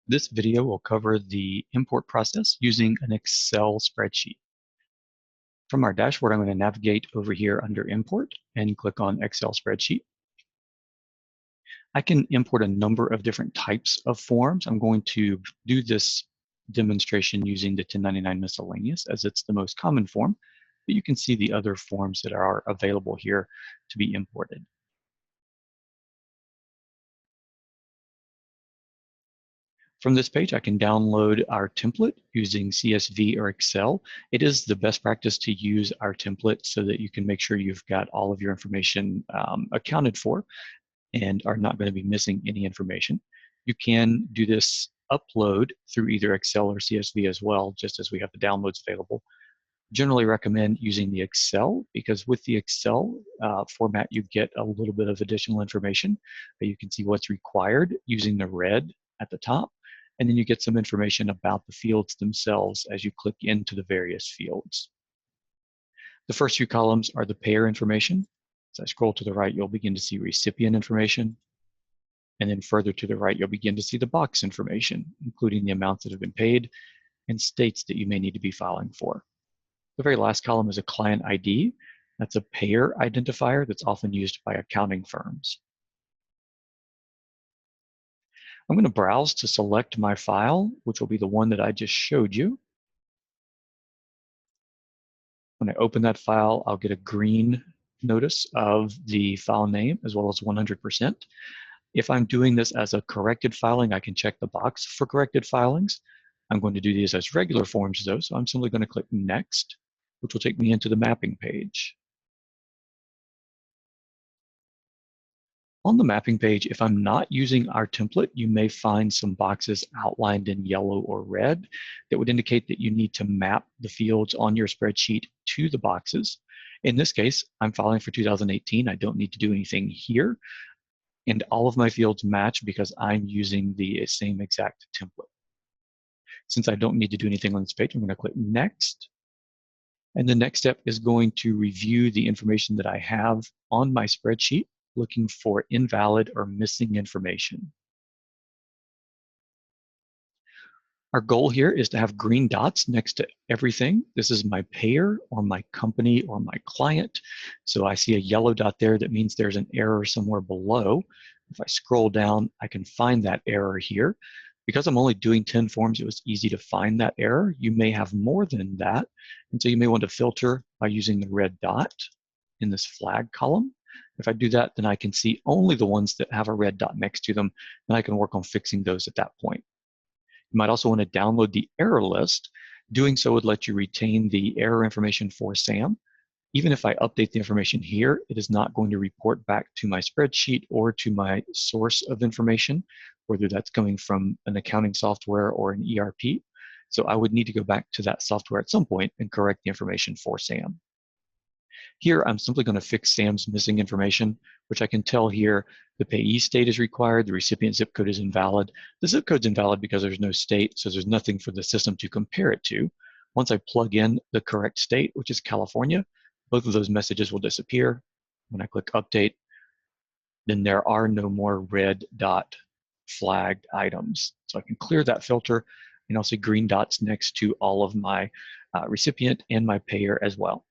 This video will cover the import process using an Excel spreadsheet. From our dashboard, I'm going to navigate over here under Import and click on Excel Spreadsheet. I can import a number of different types of forms. I'm going to do this demonstration using the 1099 miscellaneous as it's the most common form, but you can see the other forms that are available here to be imported. From this page, I can download our template using CSV or Excel. It is the best practice to use our template so that you can make sure you've got all of your information accounted for and are not going to be missing any information. You can do this upload through either Excel or CSV as well, just as we have the downloads available. Generally recommend using the Excel because with the Excel format, you get a little bit of additional information. You can see what's required using the red at the top, and then you get some information about the fields themselves as you click into the various fields. The first few columns are the payer information. As I scroll to the right, you'll begin to see recipient information. And then further to the right, you'll begin to see the box information, including the amounts that have been paid and states that you may need to be filing for. The very last column is a client ID. That's a payer identifier that's often used by accounting firms. I'm going to browse to select my file, which will be the one that I just showed you. When I open that file, I'll get a green notice of the file name as well as 100%. If I'm doing this as a corrected filing, I can check the box for corrected filings. I'm going to do these as regular forms though, so I'm simply going to click Next, which will take me into the mapping page. On the mapping page, if I'm not using our template, you may find some boxes outlined in yellow or red that would indicate that you need to map the fields on your spreadsheet to the boxes. In this case, I'm filing for 2018. I don't need to do anything here. And all of my fields match because I'm using the same exact template. Since I don't need to do anything on this page, I'm going to click Next. And the next step is going to review the information that I have on my spreadsheet, looking for invalid or missing information. Our goal here is to have green dots next to everything. This is my payer or my company or my client. So I see a yellow dot there that means there's an error somewhere below. If I scroll down, I can find that error here. Because I'm only doing 10 forms, it was easy to find that error. You may have more than that. And so you may want to filter by using the red dot in this flag column. If I do that, then I can see only the ones that have a red dot next to them, and I can work on fixing those at that point. You might also want to download the error list. Doing so would let you retain the error information for SAM. Even if I update the information here, it is not going to report back to my spreadsheet or to my source of information, whether that's coming from an accounting software or an ERP. So I would need to go back to that software at some point and correct the information for SAM. Here, I'm simply going to fix SAM's missing information, which I can tell here the payee state is required, the recipient zip code is invalid. The zip code's invalid because there's no state, so there's nothing for the system to compare it to. Once I plug in the correct state, which is California, both of those messages will disappear. When I click Update, then there are no more red dot flagged items. So I can clear that filter, and I'll see green dots next to all of my recipient and my payer as well.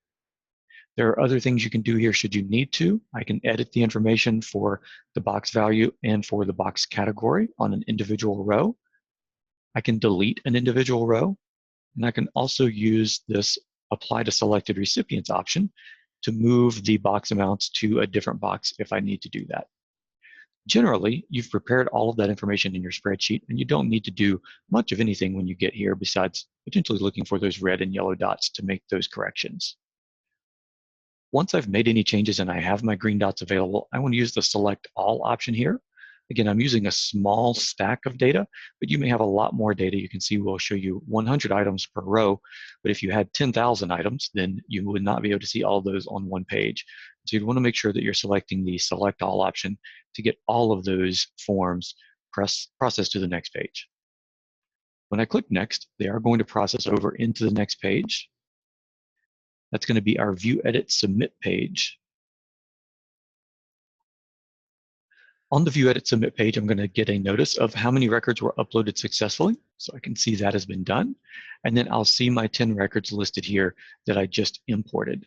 There are other things you can do here should you need to. I can edit the information for the box value and for the box category on an individual row. I can delete an individual row, and I can also use this Apply to Selected Recipients option to move the box amounts to a different box if I need to do that. Generally, you've prepared all of that information in your spreadsheet, and you don't need to do much of anything when you get here besides potentially looking for those red and yellow dots to make those corrections. Once I've made any changes and I have my green dots available, I want to use the Select All option here. Again, I'm using a small stack of data, but you may have a lot more data. You can see we'll show you 100 items per row, but if you had 10,000 items, then you would not be able to see all of those on one page. So you want to make sure that you're selecting the Select All option to get all of those forms processed to the next page. When I click Next, they are going to process over into the next page. That's going to be our View, Edit, Submit page. On the View Edit Submit page, I'm going to get a notice of how many records were uploaded successfully, so I can see that has been done. And then I'll see my 10 records listed here that I just imported.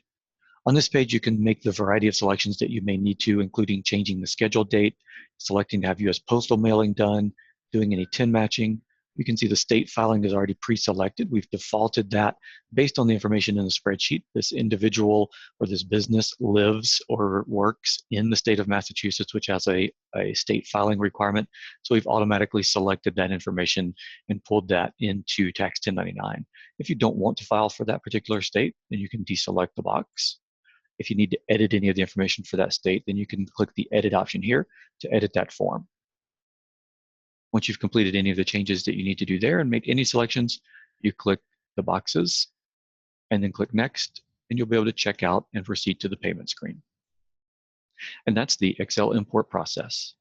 On this page, you can make the variety of selections that you may need to, including changing the schedule date, selecting to have U.S. postal mailing done, doing any TIN matching. You can see the state filing is already pre-selected. We've defaulted that based on the information in the spreadsheet. This individual or this business lives or works in the state of Massachusetts, which has a state filing requirement. So we've automatically selected that information and pulled that into Tax 1099. If you don't want to file for that particular state, then you can deselect the box. If you need to edit any of the information for that state, then you can click the edit option here to edit that form. Once you've completed any of the changes that you need to do there and make any selections, you click the boxes and then click next, and you'll be able to check out and proceed to the payment screen. And that's the Excel import process.